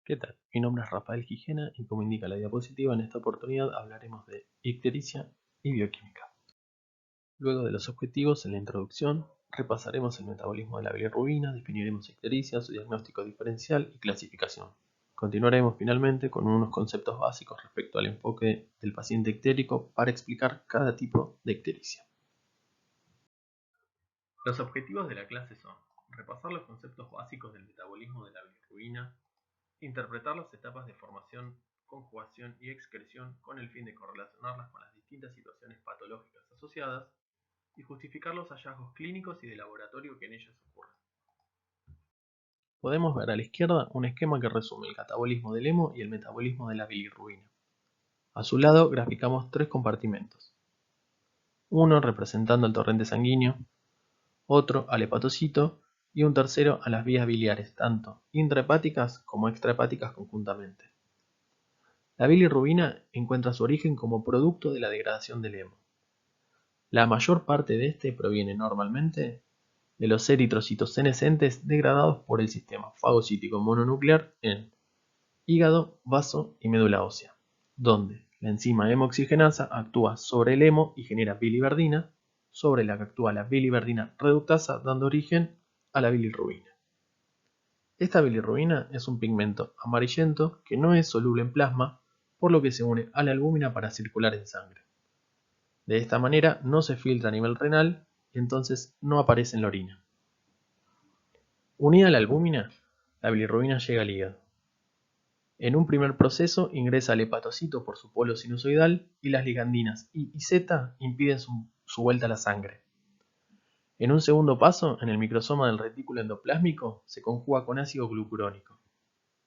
¿Qué tal? Mi nombre es Rafael Gijena y como indica la diapositiva, en esta oportunidad hablaremos de ictericia y bioquímica. Luego de los objetivos en la introducción, repasaremos el metabolismo de la bilirrubina, definiremos ictericia, su diagnóstico diferencial y clasificación. Continuaremos finalmente con unos conceptos básicos respecto al enfoque del paciente ictérico para explicar cada tipo de ictericia. Los objetivos de la clase son repasar los conceptos básicos del metabolismo de la bilirrubina, interpretar las etapas de formación, conjugación y excreción con el fin de correlacionarlas con las distintas situaciones patológicas asociadas y justificar los hallazgos clínicos y de laboratorio que en ellas ocurren. Podemos ver a la izquierda un esquema que resume el catabolismo del hemo y el metabolismo de la bilirrubina. A su lado graficamos tres compartimentos. Uno representando el torrente sanguíneo, otro al hepatocito y un tercero a las vías biliares, tanto intrahepáticas como extrahepáticas conjuntamente. La bilirrubina encuentra su origen como producto de la degradación del hemo. La mayor parte de este proviene normalmente de los eritrocitos senescentes degradados por el sistema fagocítico mononuclear en hígado, vaso y médula ósea, donde la enzima hemoxigenasa actúa sobre el hemo y genera biliverdina, sobre la que actúa la biliverdina reductasa, dando origen a la bilirrubina. Esta bilirrubina es un pigmento amarillento que no es soluble en plasma, por lo que se une a la albúmina para circular en sangre. De esta manera no se filtra a nivel renal y entonces no aparece en la orina. Unida a la albúmina, la bilirrubina llega al hígado. En un primer proceso ingresa al hepatocito por su polo sinusoidal y las ligandinas I y Z impiden su vuelta a la sangre. En un segundo paso, en el microsoma del retículo endoplásmico, se conjuga con ácido glucurónico.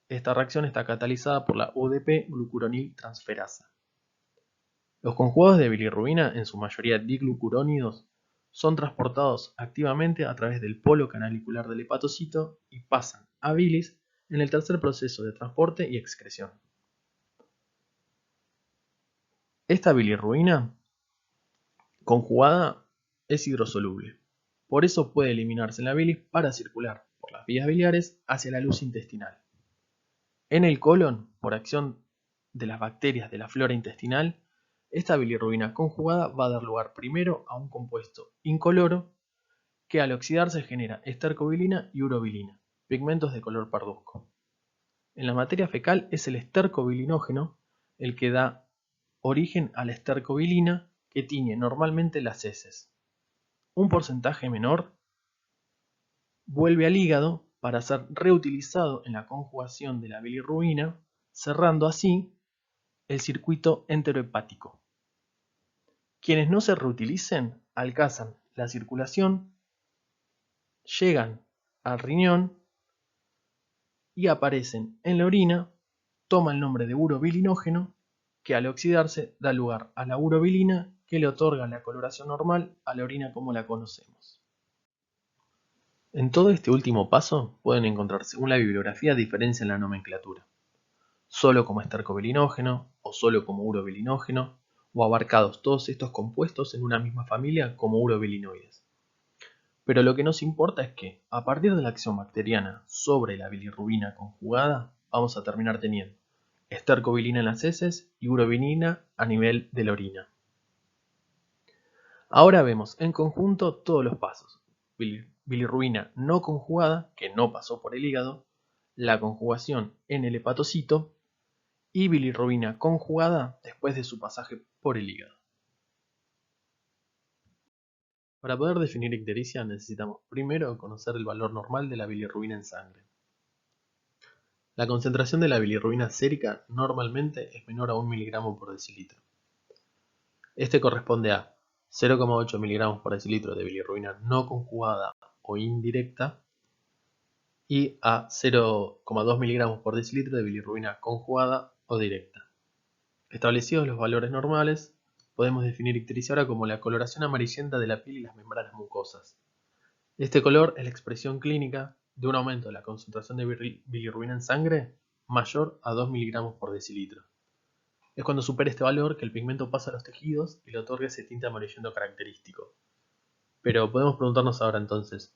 Esta reacción está catalizada por la UDP-glucuroniltransferasa. Los conjugados de bilirrubina, en su mayoría diglucurónidos, son transportados activamente a través del polo canalicular del hepatocito y pasan a bilis en el tercer proceso de transporte y excreción. Esta bilirrubina conjugada es hidrosoluble, por eso puede eliminarse en la bilis para circular por las vías biliares hacia la luz intestinal. En el colon, por acción de las bacterias de la flora intestinal, esta bilirrubina conjugada va a dar lugar primero a un compuesto incoloro que al oxidarse genera estercobilina y urobilina, pigmentos de color parduzco. En la materia fecal es el estercobilinógeno el que da origen a la estercobilina que tiñe normalmente las heces. Un porcentaje menor vuelve al hígado para ser reutilizado en la conjugación de la bilirrubina, cerrando así el circuito enterohepático. Quienes no se reutilicen alcanzan la circulación, llegan al riñón y aparecen en la orina, toma el nombre de urobilinógeno, que al oxidarse da lugar a la urobilina que le otorga la coloración normal a la orina como la conocemos. En todo este último paso pueden encontrar según la bibliografía diferencia en la nomenclatura, solo como estercobilinógeno o solo como urobilinógeno, o abarcados todos estos compuestos en una misma familia como urobilinoides. Pero lo que nos importa es que, a partir de la acción bacteriana sobre la bilirrubina conjugada, vamos a terminar teniendo estercobilina en las heces y urobilina a nivel de la orina. Ahora vemos en conjunto todos los pasos. Bilirrubina no conjugada, que no pasó por el hígado, la conjugación en el hepatocito y bilirrubina conjugada después de su pasaje por el hígado. Para poder definir ictericia necesitamos primero conocer el valor normal de la bilirrubina en sangre. La concentración de la bilirrubina sérica normalmente es menor a 1 mg por decilitro. Este corresponde a 0,8 mg por decilitro de bilirrubina no conjugada o indirecta y a 0,2 mg por decilitro de bilirrubina conjugada o directa. Establecidos los valores normales, podemos definir ictericia ahora como la coloración amarillenta de la piel y las membranas mucosas. Este color es la expresión clínica de un aumento de la concentración de bilirrubina en sangre mayor a 2 mg por decilitro. Es cuando supera este valor que el pigmento pasa a los tejidos y le otorga ese tinte amarillento característico. Pero podemos preguntarnos ahora entonces,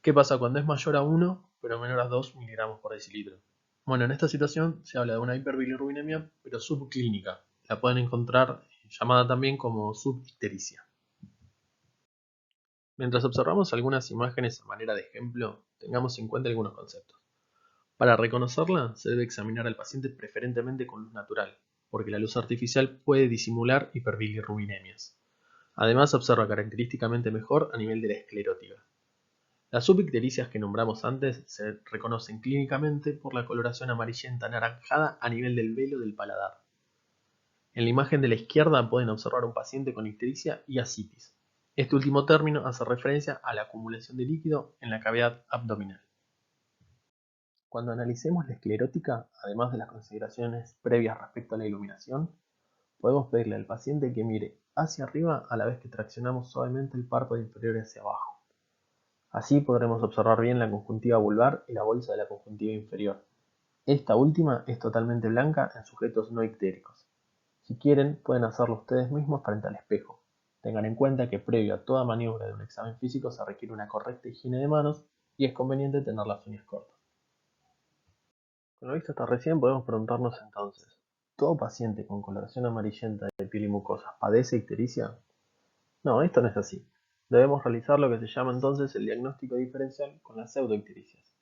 ¿qué pasa cuando es mayor a 1 pero menor a 2 mg por decilitro? Bueno, en esta situación se habla de una hiperbilirrubinemia, pero subclínica. La pueden encontrar llamada también como subictericia. Mientras observamos algunas imágenes a manera de ejemplo, tengamos en cuenta algunos conceptos. Para reconocerla, se debe examinar al paciente preferentemente con luz natural, porque la luz artificial puede disimular hiperbilirrubinemias. Además, se observa característicamente mejor a nivel de la esclerótica. Las subictericias que nombramos antes se reconocen clínicamente por la coloración amarillenta anaranjada a nivel del velo del paladar. En la imagen de la izquierda pueden observar un paciente con ictericia y ascitis. Este último término hace referencia a la acumulación de líquido en la cavidad abdominal. Cuando analicemos la esclerótica, además de las consideraciones previas respecto a la iluminación, podemos pedirle al paciente que mire hacia arriba a la vez que traccionamos suavemente el párpado inferior hacia abajo. Así podremos observar bien la conjuntiva vulvar y la bolsa de la conjuntiva inferior. Esta última es totalmente blanca en sujetos no ictéricos. Si quieren, pueden hacerlo ustedes mismos frente al espejo. Tengan en cuenta que previo a toda maniobra de un examen físico se requiere una correcta higiene de manos y es conveniente tener las uñas cortas. Con lo visto hasta recién podemos preguntarnos entonces, ¿todo paciente con coloración amarillenta de piel y mucosas padece ictericia? No, esto no es así. Debemos realizar lo que se llama entonces el diagnóstico diferencial con las pseudoictericias.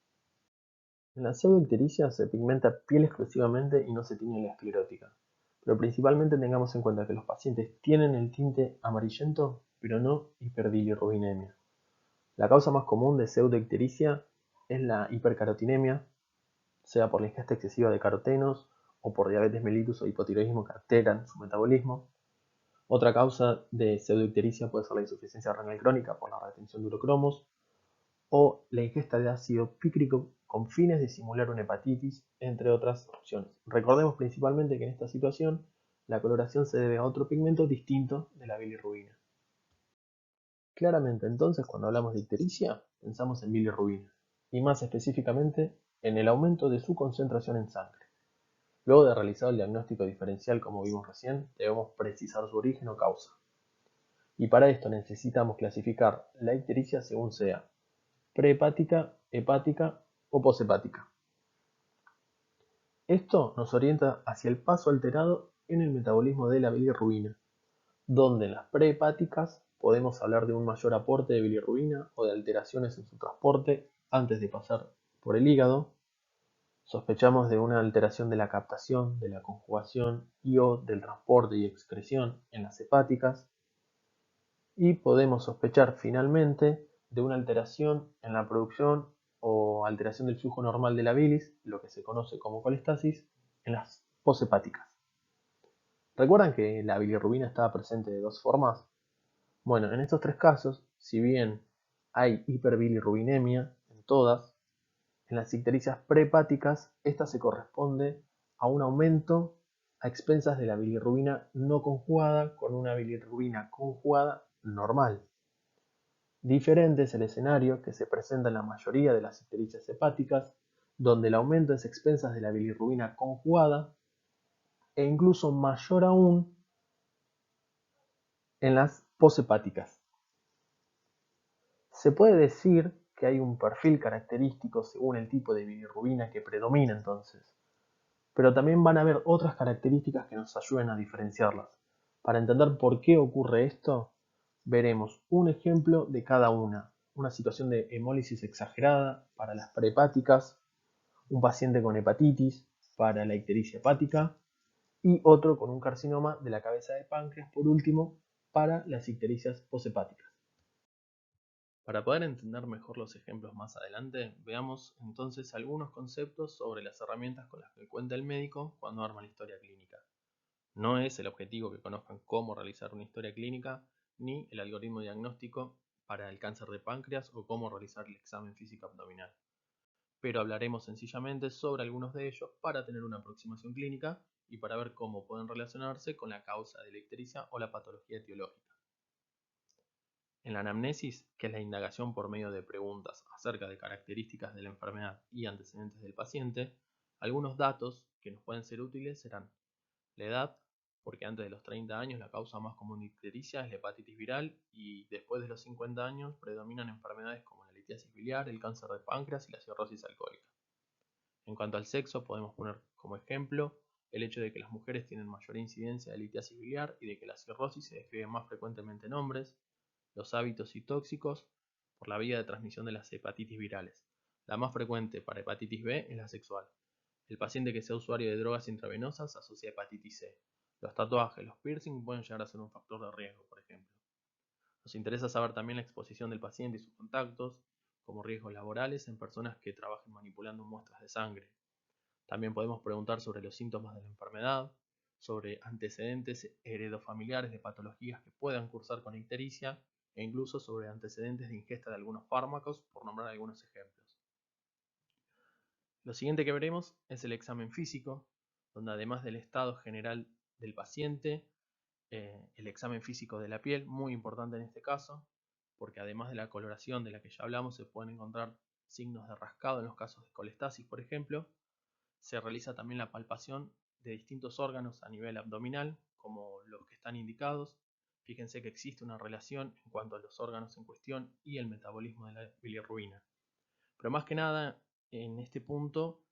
En la pseudoictericia se pigmenta piel exclusivamente y no se tiñe la esclerótica. Pero principalmente tengamos en cuenta que los pacientes tienen el tinte amarillento, pero no hiperbilirrubinemia. La causa más común de pseudoictericia es la hipercarotinemia, sea por la ingesta excesiva de carotenos o por diabetes mellitus o hipotiroidismo que alteran su metabolismo. Otra causa de pseudoictericia puede ser la insuficiencia renal crónica por la retención de urocromos o la ingesta de ácido pícrico con fines de simular una hepatitis, entre otras opciones. Recordemos principalmente que en esta situación la coloración se debe a otro pigmento distinto de la bilirrubina. Claramente entonces cuando hablamos de ictericia pensamos en bilirrubina y más específicamente en el aumento de su concentración en sangre. Luego de realizado el diagnóstico diferencial como vimos recién, debemos precisar su origen o causa. Y para esto necesitamos clasificar la ictericia según sea prehepática, hepática o poshepática. Esto nos orienta hacia el paso alterado en el metabolismo de la bilirrubina, donde en las prehepáticas podemos hablar de un mayor aporte de bilirrubina o de alteraciones en su transporte antes de pasar por el hígado. Sospechamos de una alteración de la captación, de la conjugación y o del transporte y excreción en las hepáticas. Y podemos sospechar finalmente de una alteración en la producción o alteración del flujo normal de la bilis, lo que se conoce como colestasis, en las poshepáticas. ¿Recuerdan que la bilirrubina estaba presente de dos formas? Bueno, en estos tres casos, si bien hay hiperbilirrubinemia en todas, en las ictericias prehepáticas, esta se corresponde a un aumento a expensas de la bilirrubina no conjugada con una bilirrubina conjugada normal. Diferente es el escenario que se presenta en la mayoría de las ictericias hepáticas, donde el aumento es a expensas de la bilirrubina conjugada e incluso mayor aún en las poshepáticas. Se puede decir que hay un perfil característico según el tipo de bilirrubina que predomina entonces, pero también van a haber otras características que nos ayuden a diferenciarlas. Para entender por qué ocurre esto, veremos un ejemplo de cada una situación de hemólisis exagerada para las prehepáticas, un paciente con hepatitis para la ictericia hepática y otro con un carcinoma de la cabeza de páncreas, por último, para las ictericias poshepáticas. Para poder entender mejor los ejemplos más adelante, veamos entonces algunos conceptos sobre las herramientas con las que cuenta el médico cuando arma la historia clínica. No es el objetivo que conozcan cómo realizar una historia clínica, ni el algoritmo diagnóstico para el cáncer de páncreas o cómo realizar el examen físico abdominal. Pero hablaremos sencillamente sobre algunos de ellos para tener una aproximación clínica y para ver cómo pueden relacionarse con la causa de la ictericia o la patología etiológica. En la anamnesis, que es la indagación por medio de preguntas acerca de características de la enfermedad y antecedentes del paciente, algunos datos que nos pueden ser útiles serán la edad, porque antes de los 30 años la causa más común de ictericia es la hepatitis viral y después de los 50 años predominan enfermedades como la litiasis biliar, el cáncer de páncreas y la cirrosis alcohólica. En cuanto al sexo, podemos poner como ejemplo el hecho de que las mujeres tienen mayor incidencia de litiasis biliar y de que la cirrosis se describe más frecuentemente en hombres, los hábitos tóxicos por la vía de transmisión de las hepatitis virales. La más frecuente para hepatitis B es la sexual. El paciente que sea usuario de drogas intravenosas asocia hepatitis C. Los tatuajes, los piercing pueden llegar a ser un factor de riesgo, por ejemplo. Nos interesa saber también la exposición del paciente y sus contactos, como riesgos laborales en personas que trabajen manipulando muestras de sangre. También podemos preguntar sobre los síntomas de la enfermedad, sobre antecedentes heredofamiliares de patologías que puedan cursar con ictericia e incluso sobre antecedentes de ingesta de algunos fármacos, por nombrar algunos ejemplos. Lo siguiente que veremos es el examen físico, donde además del estado general del paciente, el examen físico de la piel, muy importante en este caso, porque además de la coloración de la que ya hablamos, se pueden encontrar signos de rascado en los casos de colestasis, por ejemplo. Se realiza también la palpación de distintos órganos a nivel abdominal, como los que están indicados. Fíjense que existe una relación en cuanto a los órganos en cuestión y el metabolismo de la bilirrubina. Pero más que nada, en este punto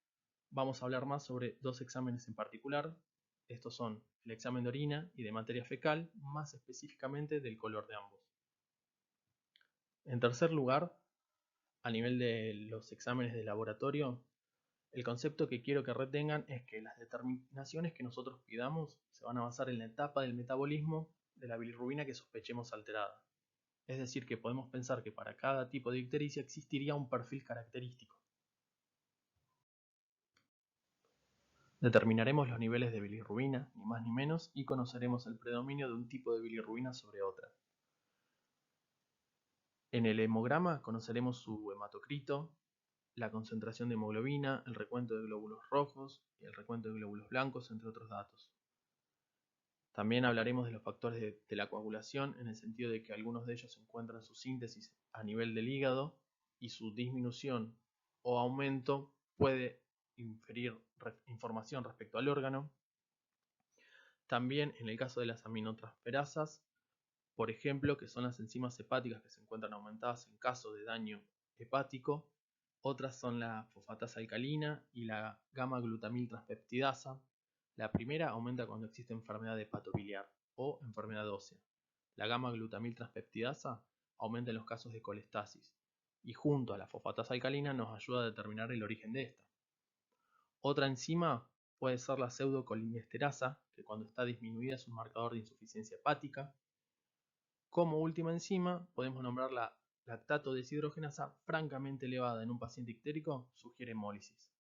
vamos a hablar más sobre dos exámenes en particular. Estos son el examen de orina y de materia fecal, más específicamente del color de ambos. En tercer lugar, a nivel de los exámenes de laboratorio, el concepto que quiero que retengan es que las determinaciones que nosotros pidamos se van a basar en la etapa del metabolismo de la bilirrubina que sospechemos alterada. Es decir, que podemos pensar que para cada tipo de ictericia existiría un perfil característico. Determinaremos los niveles de bilirrubina, ni más ni menos, y conoceremos el predominio de un tipo de bilirrubina sobre otra. En el hemograma conoceremos su hematocrito, la concentración de hemoglobina, el recuento de glóbulos rojos y el recuento de glóbulos blancos, entre otros datos. También hablaremos de los factores de la coagulación, en el sentido de que algunos de ellos encuentran su síntesis a nivel del hígado y su disminución o aumento puede inferir información respecto al órgano. También en el caso de las aminotransferasas, por ejemplo, que son las enzimas hepáticas que se encuentran aumentadas en caso de daño hepático. Otras son la fosfatasa alcalina y la gamma-glutamiltranspeptidasa. La primera aumenta cuando existe enfermedad hepatobiliar o enfermedad ósea. La gamma-glutamiltranspeptidasa aumenta en los casos de colestasis y junto a la fosfatasa alcalina nos ayuda a determinar el origen de esta. Otra enzima puede ser la pseudocoliniesterasa, que cuando está disminuida es un marcador de insuficiencia hepática. Como última enzima, podemos nombrar la lactato deshidrogenasa francamente elevada en un paciente ictérico sugiere hemólisis.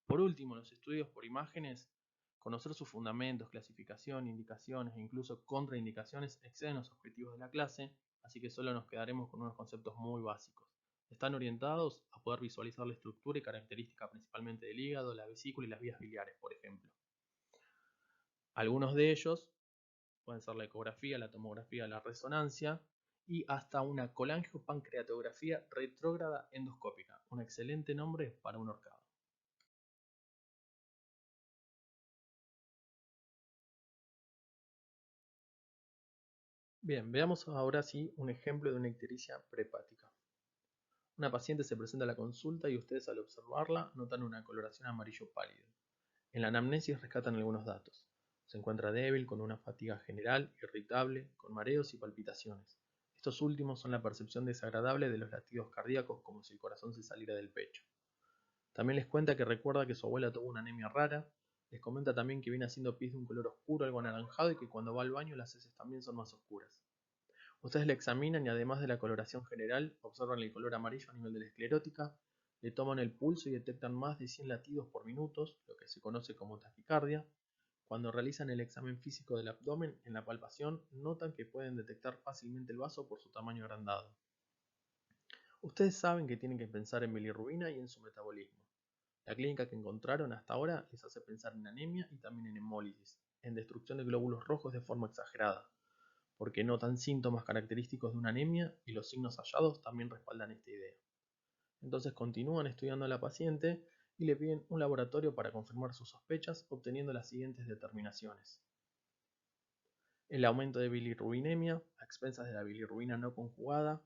Por último, los estudios por imágenes, conocer sus fundamentos, clasificación, indicaciones e incluso contraindicaciones exceden los objetivos de la clase, así que solo nos quedaremos con unos conceptos muy básicos. Están orientados a poder visualizar la estructura y característica principalmente del hígado, la vesícula y las vías biliares, por ejemplo. Algunos de ellos pueden ser la ecografía, la tomografía, la resonancia y hasta una colangiopancreatografía retrógrada endoscópica, un excelente nombre para un horcado. Bien, veamos ahora sí un ejemplo de una ictericia prehepática. Una paciente se presenta a la consulta y ustedes al observarla notan una coloración amarillo pálido. En la anamnesis rescatan algunos datos. Se encuentra débil, con una fatiga general, irritable, con mareos y palpitaciones. Estos últimos son la percepción desagradable de los latidos cardíacos, como si el corazón se saliera del pecho. También les cuenta que recuerda que su abuela tuvo una anemia rara. Les comenta también que viene haciendo pis de un color oscuro, algo anaranjado, y que cuando va al baño las heces también son más oscuras. Ustedes la examinan y además de la coloración general, observan el color amarillo a nivel de la esclerótica, le toman el pulso y detectan más de 100 latidos por minuto, lo que se conoce como taquicardia. Cuando realizan el examen físico del abdomen, en la palpación, notan que pueden detectar fácilmente el vaso por su tamaño agrandado. Ustedes saben que tienen que pensar en bilirrubina y en su metabolismo. La clínica que encontraron hasta ahora les hace pensar en anemia y también en hemólisis, en destrucción de glóbulos rojos de forma exagerada, porque notan síntomas característicos de una anemia y los signos hallados también respaldan esta idea. Entonces continúan estudiando a la paciente y le piden un laboratorio para confirmar sus sospechas, obteniendo las siguientes determinaciones: el aumento de bilirrubinemia a expensas de la bilirrubina no conjugada,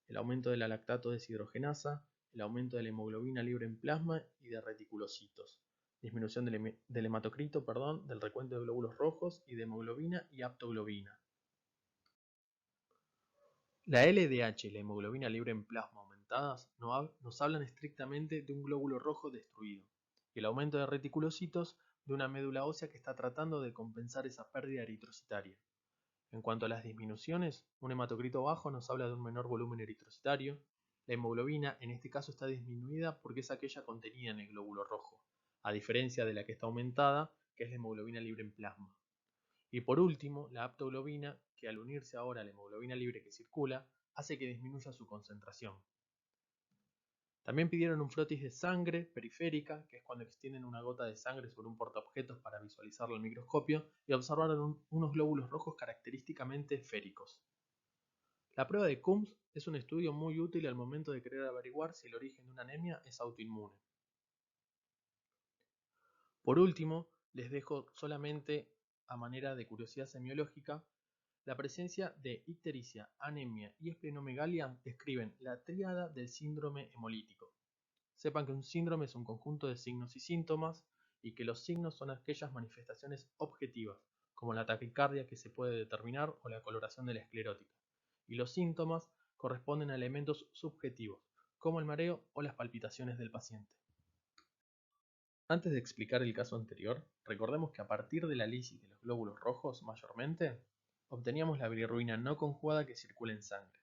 el aumento de la lactato deshidrogenasa, el aumento de la hemoglobina libre en plasma y de reticulocitos, disminución del hematocrito, del recuento de glóbulos rojos y de hemoglobina y aptoglobina. La LDH y la hemoglobina libre en plasma aumentadas nos hablan estrictamente de un glóbulo rojo destruido, y el aumento de reticulocitos de una médula ósea que está tratando de compensar esa pérdida eritrocitaria. En cuanto a las disminuciones, un hematocrito bajo nos habla de un menor volumen eritrocitario. La hemoglobina en este caso está disminuida porque es aquella contenida en el glóbulo rojo, a diferencia de la que está aumentada, que es la hemoglobina libre en plasma. Y por último, la aptoglobina, que al unirse ahora a la hemoglobina libre que circula, hace que disminuya su concentración. También pidieron un frotis de sangre periférica, que es cuando extienden una gota de sangre sobre un portaobjetos para visualizarlo al microscopio, y observaron unos glóbulos rojos característicamente esféricos. La prueba de Coombs es un estudio muy útil al momento de querer averiguar si el origen de una anemia es autoinmune. Por último, les dejo solamente a manera de curiosidad semiológica, la presencia de ictericia, anemia y esplenomegalia describen la tríada del síndrome hemolítico. Sepan que un síndrome es un conjunto de signos y síntomas y que los signos son aquellas manifestaciones objetivas, como la taquicardia que se puede determinar o la coloración de la esclerótica. Y los síntomas corresponden a elementos subjetivos, como el mareo o las palpitaciones del paciente. Antes de explicar el caso anterior, recordemos que a partir de la lisis de los glóbulos rojos mayormente, obteníamos la bilirrubina no conjugada que circula en sangre.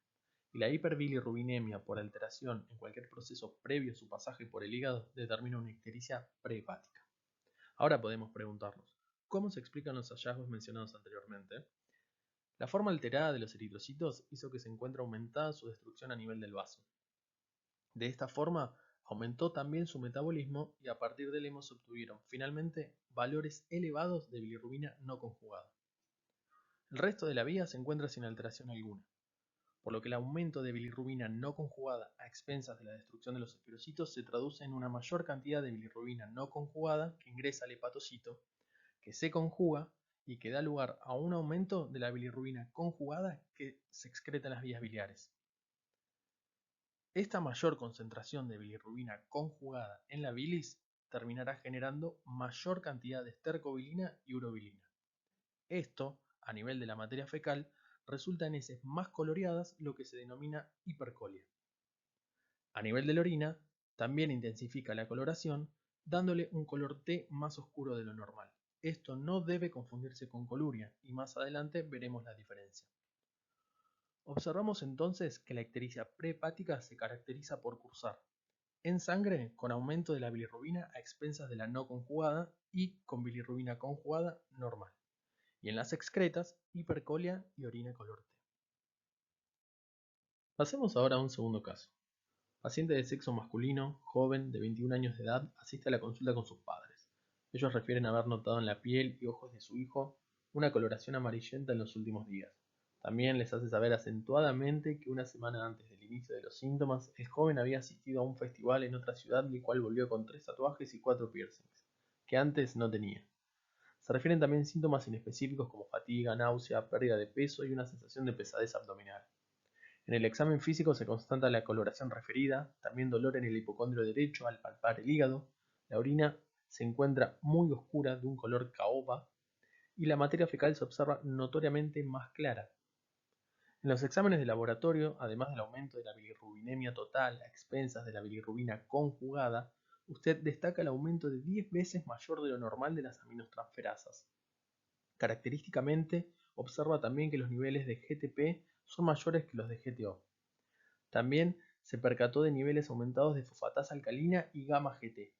Y la hiperbilirrubinemia por alteración en cualquier proceso previo a su pasaje por el hígado determina una ictericia prehepática. Ahora podemos preguntarnos, ¿cómo se explican los hallazgos mencionados anteriormente? La forma alterada de los eritrocitos hizo que se encuentre aumentada su destrucción a nivel del vaso. De esta forma, aumentó también su metabolismo y a partir de él se obtuvieron finalmente valores elevados de bilirrubina no conjugada. El resto de la vía se encuentra sin alteración alguna, por lo que el aumento de bilirrubina no conjugada a expensas de la destrucción de los esferocitos se traduce en una mayor cantidad de bilirrubina no conjugada que ingresa al hepatocito, que se conjuga y que da lugar a un aumento de la bilirrubina conjugada que se excreta en las vías biliares. Esta mayor concentración de bilirrubina conjugada en la bilis terminará generando mayor cantidad de estercobilina y urobilina. Esto, a nivel de la materia fecal, resulta en heces más coloreadas, lo que se denomina hipercolia. A nivel de la orina, también intensifica la coloración, dándole un color té más oscuro de lo normal. Esto no debe confundirse con coluria, y más adelante veremos la diferencia. Observamos entonces que la ictericia prehepática se caracteriza por cursar en sangre con aumento de la bilirrubina a expensas de la no conjugada y con bilirrubina conjugada normal, y en las excretas, hipercolia y orina color té. Pasemos ahora a un segundo caso. Paciente de sexo masculino, joven, de 21 años de edad, asiste a la consulta con sus padres. Ellos refieren haber notado en la piel y ojos de su hijo una coloración amarillenta en los últimos días. También les hace saber acentuadamente que una semana antes del inicio de los síntomas, el joven había asistido a un festival en otra ciudad del cual volvió con 3 tatuajes y 4 piercings, que antes no tenía. Se refieren también síntomas inespecíficos como fatiga, náusea, pérdida de peso y una sensación de pesadez abdominal. En el examen físico se constata la coloración referida, también dolor en el hipocondrio derecho al palpar el hígado, la orina se encuentra muy oscura de un color caoba y la materia fecal se observa notoriamente más clara. En los exámenes de laboratorio, además del aumento de la bilirrubinemia total a expensas de la bilirrubina conjugada, usted destaca el aumento de 10 veces mayor de lo normal de las aminotransferasas. Característicamente, observa también que los niveles de GTP son mayores que los de GTO. También se percató de niveles aumentados de fosfatasa alcalina y gamma-GT.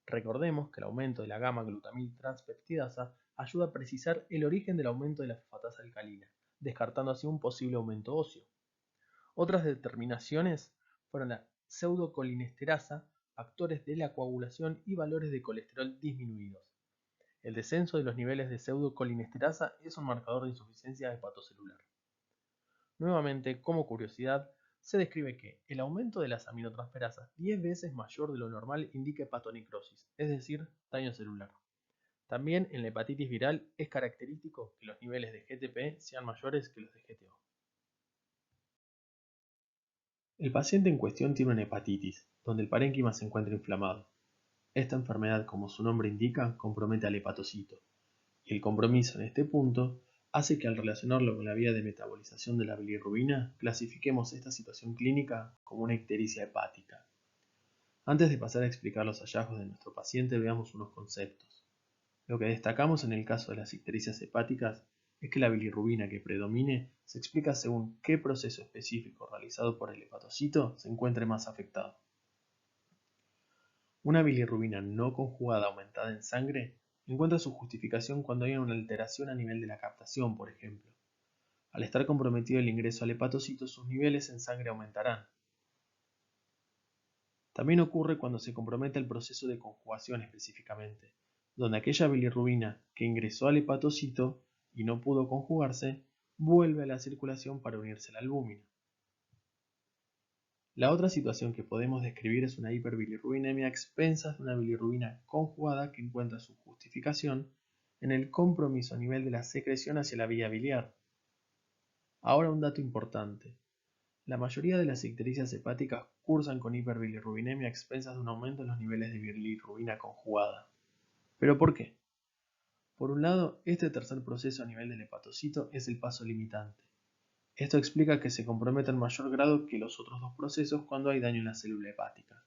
Recordemos que el aumento de la gamma-glutamil transpeptidasa ayuda a precisar el origen del aumento de la fosfatasa alcalina, descartando así un posible aumento óseo. Otras determinaciones fueron la pseudocolinesterasa, factores de la coagulación y valores de colesterol disminuidos. El descenso de los niveles de pseudocolinesterasa es un marcador de insuficiencia hepatocelular. Nuevamente, como curiosidad, se describe que el aumento de las aminotransferasas 10 veces mayor de lo normal indica hepatonecrosis, es decir, daño celular. También en la hepatitis viral es característico que los niveles de GTP sean mayores que los de GTO. El paciente en cuestión tiene una hepatitis, donde el parénquima se encuentra inflamado. Esta enfermedad, como su nombre indica, compromete al hepatocito, y el compromiso en este punto hace que al relacionarlo con la vía de metabolización de la bilirrubina, clasifiquemos esta situación clínica como una ictericia hepática. Antes de pasar a explicar los hallazgos de nuestro paciente, veamos unos conceptos. Lo que destacamos en el caso de las ictericias hepáticas es que la bilirrubina que predomine se explica según qué proceso específico realizado por el hepatocito se encuentre más afectado. Una bilirrubina no conjugada aumentada en sangre encuentra su justificación cuando hay una alteración a nivel de la captación, por ejemplo. Al estar comprometido el ingreso al hepatocito, sus niveles en sangre aumentarán. También ocurre cuando se compromete el proceso de conjugación específicamente, donde aquella bilirrubina que ingresó al hepatocito y no pudo conjugarse, vuelve a la circulación para unirse a la albúmina. La otra situación que podemos describir es una hiperbilirrubinemia a expensas de una bilirrubina conjugada que encuentra su justificación en el compromiso a nivel de la secreción hacia la vía biliar. Ahora un dato importante. La mayoría de las ictericias hepáticas cursan con hiperbilirrubinemia a expensas de un aumento en los niveles de bilirrubina conjugada. ¿Pero por qué? Por un lado, este tercer proceso a nivel del hepatocito es el paso limitante. Esto explica que se comprometa en mayor grado que los otros dos procesos cuando hay daño en la célula hepática.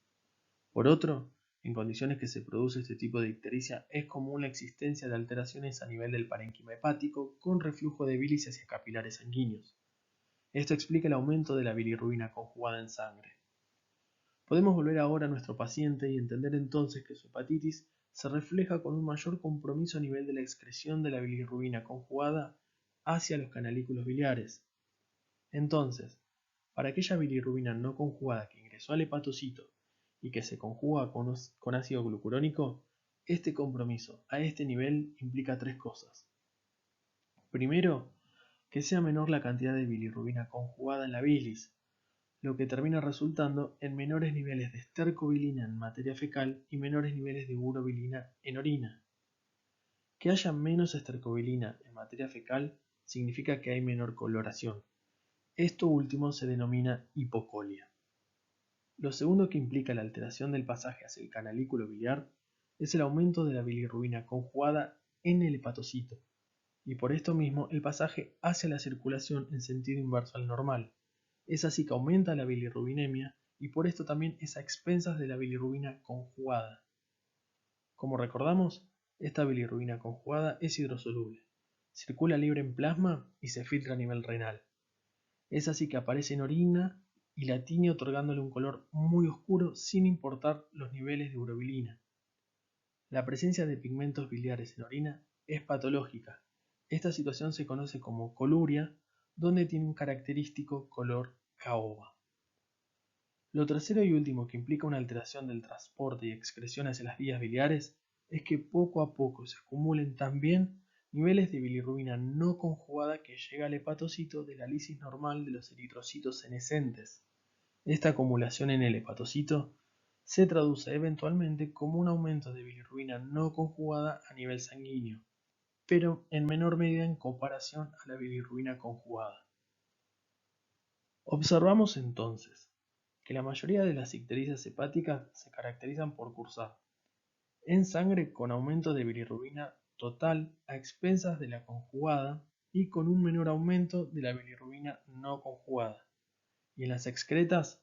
Por otro, en condiciones que se produce este tipo de ictericia es común la existencia de alteraciones a nivel del parénquima hepático con reflujo de bilis hacia capilares sanguíneos. Esto explica el aumento de la bilirrubina conjugada en sangre. Podemos volver ahora a nuestro paciente y entender entonces que su hepatitis se refleja con un mayor compromiso a nivel de la excreción de la bilirrubina conjugada hacia los canalículos biliares. Entonces, para aquella bilirrubina no conjugada que ingresó al hepatocito y que se conjuga con ácido glucurónico, este compromiso a este nivel implica tres cosas. Primero, que sea menor la cantidad de bilirrubina conjugada en la bilis, lo que termina resultando en menores niveles de estercobilina en materia fecal y menores niveles de urobilina en orina. Que haya menos estercobilina en materia fecal significa que hay menor coloración. Esto último se denomina hipocolia. Lo segundo que implica la alteración del pasaje hacia el canalículo biliar es el aumento de la bilirrubina conjugada en el hepatocito, y por esto mismo el pasaje hacia la circulación en sentido inverso al normal. Es así que aumenta la bilirrubinemia y por esto también es a expensas de la bilirrubina conjugada. Como recordamos, esta bilirrubina conjugada es hidrosoluble, circula libre en plasma y se filtra a nivel renal. Es así que aparece en orina y la tiñe otorgándole un color muy oscuro sin importar los niveles de urobilina. La presencia de pigmentos biliares en orina es patológica. Esta situación se conoce como coluria, donde tiene un característico color caoba. Lo tercero y último que implica una alteración del transporte y excreción hacia las vías biliares es que poco a poco se acumulen también niveles de bilirrubina no conjugada que llega al hepatocito de la lisis normal de los eritrocitos senescentes. Esta acumulación en el hepatocito se traduce eventualmente como un aumento de bilirrubina no conjugada a nivel sanguíneo, pero en menor medida en comparación a la bilirrubina conjugada. Observamos entonces que la mayoría de las ictericias hepáticas se caracterizan por cursar en sangre con aumento de bilirrubina total a expensas de la conjugada y con un menor aumento de la bilirrubina no conjugada, y en las excretas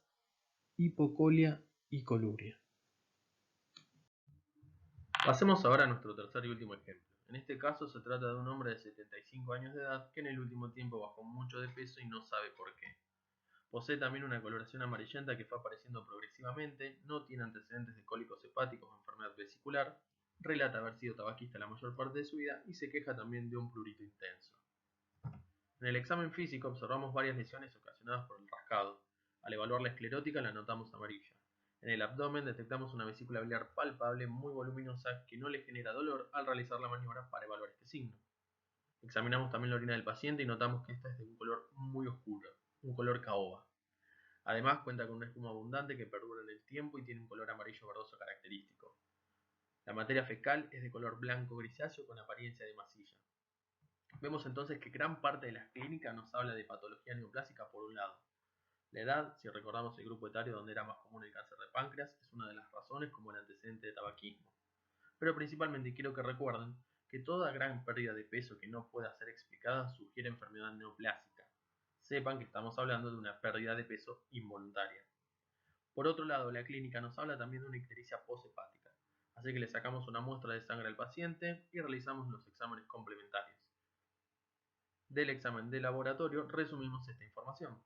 hipocolia y coluria. Pasemos ahora a nuestro tercer y último ejemplo. En este caso se trata de un hombre de 75 años de edad que en el último tiempo bajó mucho de peso y no sabe por qué. Posee también una coloración amarillenta que fue apareciendo progresivamente, no tiene antecedentes de cólicos hepáticos o enfermedad vesicular, relata haber sido tabaquista la mayor parte de su vida y se queja también de un prurito intenso. En el examen físico observamos varias lesiones ocasionadas por el rascado. Al evaluar la esclerótica la notamos amarilla. En el abdomen detectamos una vesícula biliar palpable muy voluminosa que no le genera dolor al realizar la maniobra para evaluar este signo. Examinamos también la orina del paciente y notamos que esta es de un color muy oscuro, un color caoba. Además cuenta con una espuma abundante que perdura en el tiempo y tiene un color amarillo verdoso característico. La materia fecal es de color blanco grisáceo con apariencia de masilla. Vemos entonces que gran parte de la clínica nos habla de patología neoplásica por un lado. La edad, si recordamos el grupo etario donde era más común el cáncer de páncreas, es una de las razones como el antecedente de tabaquismo. Pero principalmente quiero que recuerden que toda gran pérdida de peso que no pueda ser explicada sugiere enfermedad neoplásica. Sepan que estamos hablando de una pérdida de peso involuntaria. Por otro lado, la clínica nos habla también de una ictericia poshepática, así que le sacamos una muestra de sangre al paciente y realizamos los exámenes complementarios. Del examen de laboratorio resumimos esta información.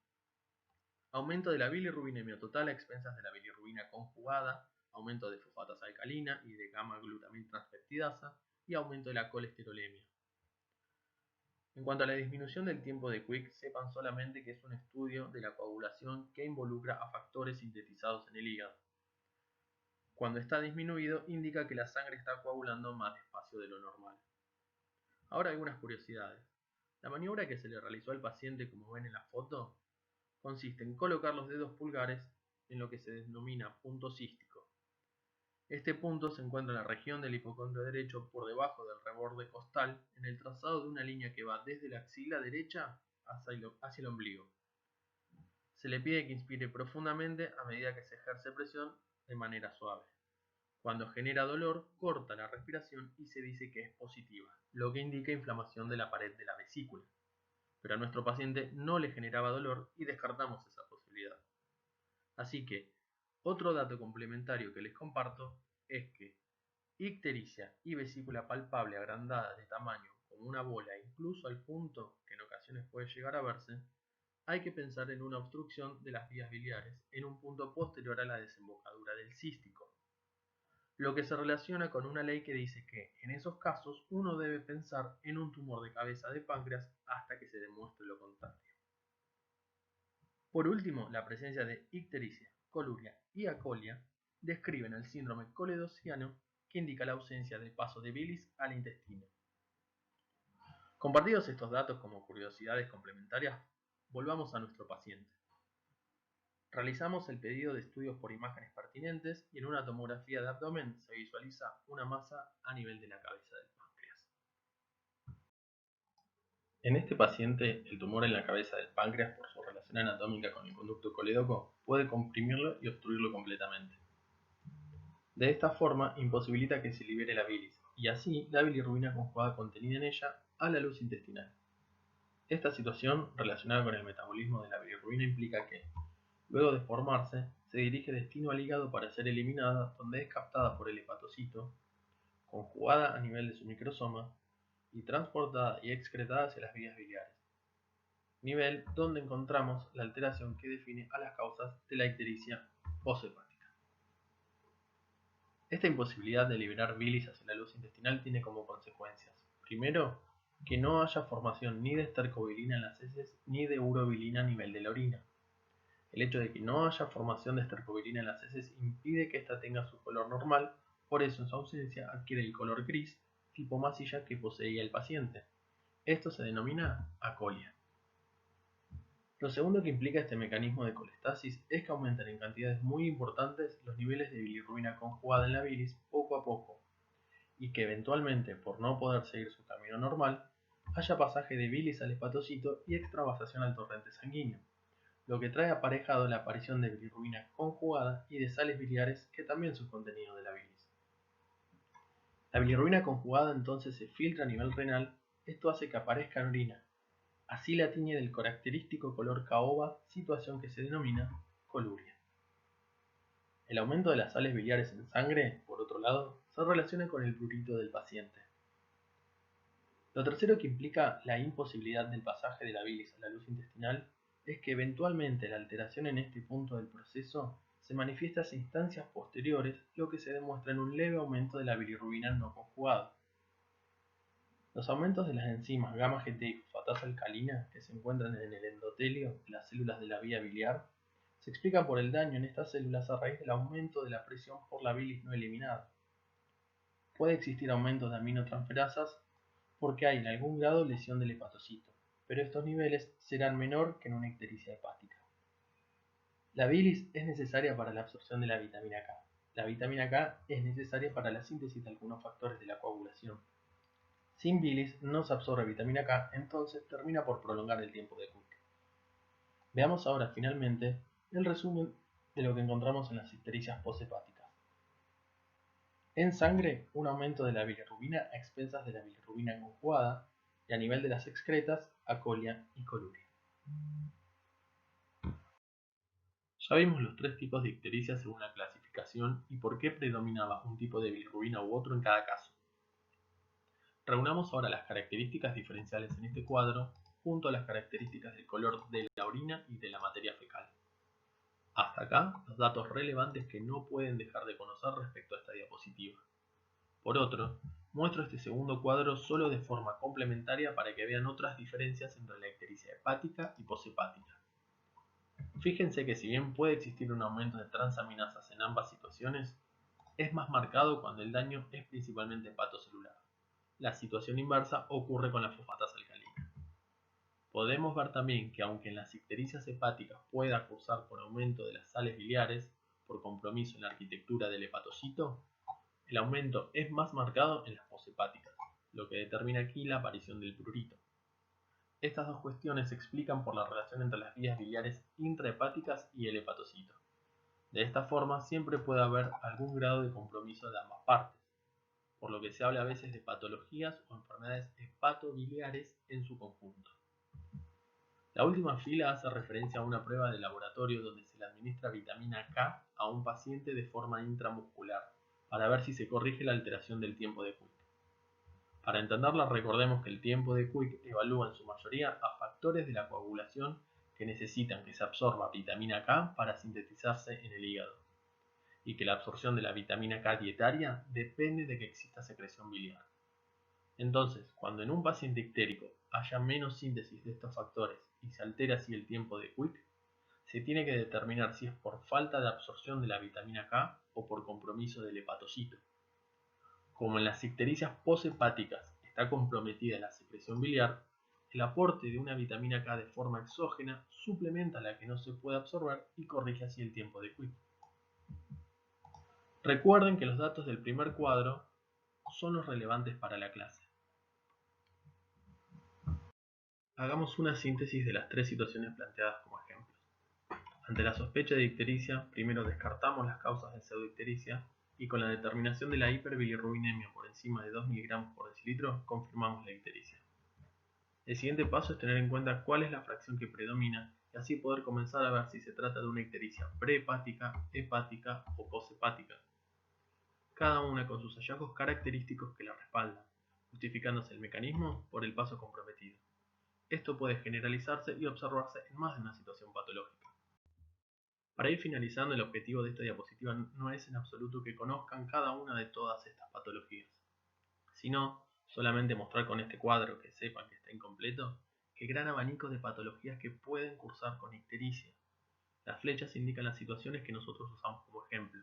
Aumento de la bilirrubinemia total a expensas de la bilirrubina conjugada, aumento de fosfatasa alcalina y de gamma-glutamil transpeptidasa y aumento de la colesterolemia. En cuanto a la disminución del tiempo de Quick, sepan solamente que es un estudio de la coagulación que involucra a factores sintetizados en el hígado. Cuando está disminuido, indica que la sangre está coagulando más despacio de lo normal. Ahora algunas curiosidades. La maniobra que se le realizó al paciente, como ven en la foto, consiste en colocar los dedos pulgares en lo que se denomina punto cístico. Este punto se encuentra en la región del hipocondrio derecho por debajo del reborde costal en el trazado de una línea que va desde la axila derecha hacia el ombligo. Se le pide que inspire profundamente a medida que se ejerce presión de manera suave. Cuando genera dolor, corta la respiración y se dice que es positiva, lo que indica inflamación de la pared de la vesícula. Pero a nuestro paciente no le generaba dolor y descartamos esa posibilidad. Así que, otro dato complementario que les comparto es que ictericia y vesícula palpable agrandada de tamaño como una bola incluso al punto que en ocasiones puede llegar a verse, hay que pensar en una obstrucción de las vías biliares en un punto posterior a la desembocadura del cístico, lo que se relaciona con una ley que dice que en esos casos uno debe pensar en un tumor de cabeza de páncreas hasta que se demuestre lo contrario. Por último, la presencia de ictericia, coluria y acolia describen el síndrome coledociano que indica la ausencia del paso de bilis al intestino. Compartidos estos datos como curiosidades complementarias, volvamos a nuestro paciente. Realizamos el pedido de estudios por imágenes pertinentes y en una tomografía de abdomen se visualiza una masa a nivel de la cabeza del páncreas. En este paciente, el tumor en la cabeza del páncreas, por su relación anatómica con el conducto colédoco, puede comprimirlo y obstruirlo completamente. De esta forma, imposibilita que se libere la bilis, y así la bilirrubina conjugada contenida en ella a la luz intestinal. Esta situación, relacionada con el metabolismo de la bilirrubina, implica que, luego de formarse, se dirige destino al hígado para ser eliminada, donde es captada por el hepatocito, conjugada a nivel de su microsoma, y transportada y excretada hacia las vías biliares, nivel donde encontramos la alteración que define a las causas de la ictericia poshepática. Esta imposibilidad de liberar bilis hacia la luz intestinal tiene como consecuencias, primero, que no haya formación ni de estercobilina en las heces ni de urobilina a nivel de la orina. El hecho de que no haya formación de estercobilina en las heces impide que ésta tenga su color normal, por eso en su ausencia adquiere el color gris, tipo masilla que poseía el paciente. Esto se denomina acolia. Lo segundo que implica este mecanismo de colestasis es que aumentan en cantidades muy importantes los niveles de bilirrubina conjugada en la bilis poco a poco, y que eventualmente, por no poder seguir su camino normal, haya pasaje de bilis al hepatocito y extravasación al torrente sanguíneo, lo que trae aparejado la aparición de bilirrubina conjugada y de sales biliares que también son contenido de la bilis. La bilirrubina conjugada entonces se filtra a nivel renal, esto hace que aparezca en orina. Así la tiñe del característico color caoba, situación que se denomina coluria. El aumento de las sales biliares en sangre, por otro lado, se relaciona con el prurito del paciente. Lo tercero que implica la imposibilidad del pasaje de la bilis a la luz intestinal es que eventualmente la alteración en este punto del proceso se manifiesta a instancias posteriores, lo que se demuestra en un leve aumento de la bilirrubina no conjugada. Los aumentos de las enzimas gamma-GT y fosfatasa alcalina que se encuentran en el endotelio de las células de la vía biliar se explican por el daño en estas células a raíz del aumento de la presión por la bilis no eliminada. Puede existir aumentos de aminotransferasas porque hay en algún grado lesión del hepatocito, pero estos niveles serán menor que en una ictericia hepática. La bilis es necesaria para la absorción de la vitamina K. La vitamina K es necesaria para la síntesis de algunos factores de la coagulación. Sin bilis no se absorbe vitamina K, entonces termina por prolongar el tiempo de Quick. Veamos ahora finalmente el resumen de lo que encontramos en las ictericias poshepáticas. En sangre, un aumento de la bilirrubina a expensas de la bilirrubina conjugada y a nivel de las excretas, acolia y coluria. Ya vimos los tres tipos de ictericia según la clasificación y por qué predominaba un tipo de bilirrubina u otro en cada caso. Reunamos ahora las características diferenciales en este cuadro junto a las características del color de la orina y de la materia fecal. Hasta acá, los datos relevantes que no pueden dejar de conocer respecto a esta diapositiva. Por otro, muestro este segundo cuadro solo de forma complementaria para que vean otras diferencias entre la ictericia hepática y poshepática. Fíjense que si bien puede existir un aumento de transaminasas en ambas situaciones, es más marcado cuando el daño es principalmente hepatocelular. La situación inversa ocurre con la fosfatasa alcalina. Podemos ver también que aunque en las ictericias hepáticas pueda cursar por aumento de las sales biliares, por compromiso en la arquitectura del hepatocito, el aumento es más marcado en las poshepáticas, lo que determina aquí la aparición del prurito. Estas dos cuestiones se explican por la relación entre las vías biliares intrahepáticas y el hepatocito. De esta forma siempre puede haber algún grado de compromiso de ambas partes, por lo que se habla a veces de patologías o enfermedades hepatobiliares en su conjunto. La última fila hace referencia a una prueba de laboratorio donde se le administra vitamina K a un paciente de forma intramuscular, para ver si se corrige la alteración del tiempo de Quick. Para entenderla, recordemos que el tiempo de Quick evalúa en su mayoría a factores de la coagulación que necesitan que se absorba vitamina K para sintetizarse en el hígado, y que la absorción de la vitamina K dietaria depende de que exista secreción biliar. Entonces, cuando en un paciente ictérico haya menos síntesis de estos factores y se altera así el tiempo de Quick, se tiene que determinar si es por falta de absorción de la vitamina K o por compromiso del hepatocito. Como en las ictericias poshepáticas está comprometida la secreción biliar, el aporte de una vitamina K de forma exógena suplementa la que no se puede absorber y corrige así el tiempo de Quick. Recuerden que los datos del primer cuadro son los relevantes para la clase. Hagamos una síntesis de las tres situaciones planteadas como ejemplos. Ante la sospecha de ictericia, primero descartamos las causas de pseudoictericia y con la determinación de la hiperbilirrubinemia por encima de 2 mg por decilitro confirmamos la ictericia. El siguiente paso es tener en cuenta cuál es la fracción que predomina y así poder comenzar a ver si se trata de una ictericia prehepática, hepática o poshepática, cada una con sus hallazgos característicos que la respaldan, justificándose el mecanismo por el paso comprometido. Esto puede generalizarse y observarse en más de una situación patológica. Para ir finalizando, el objetivo de esta diapositiva no es en absoluto que conozcan cada una de todas estas patologías, sino solamente mostrar con este cuadro, que sepan que está incompleto, el gran abanico de patologías que pueden cursar con ictericia. Las flechas indican las situaciones que nosotros usamos como ejemplo,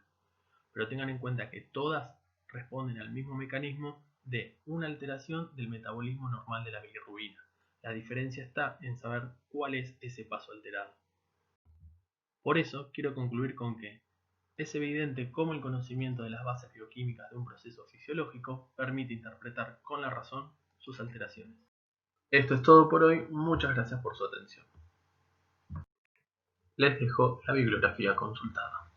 pero tengan en cuenta que todas responden al mismo mecanismo de una alteración del metabolismo normal de la bilirrubina. La diferencia está en saber cuál es ese paso alterado. Por eso quiero concluir con que es evidente cómo el conocimiento de las bases bioquímicas de un proceso fisiológico permite interpretar con la razón sus alteraciones. Esto es todo por hoy, muchas gracias por su atención. Les dejo la bibliografía consultada.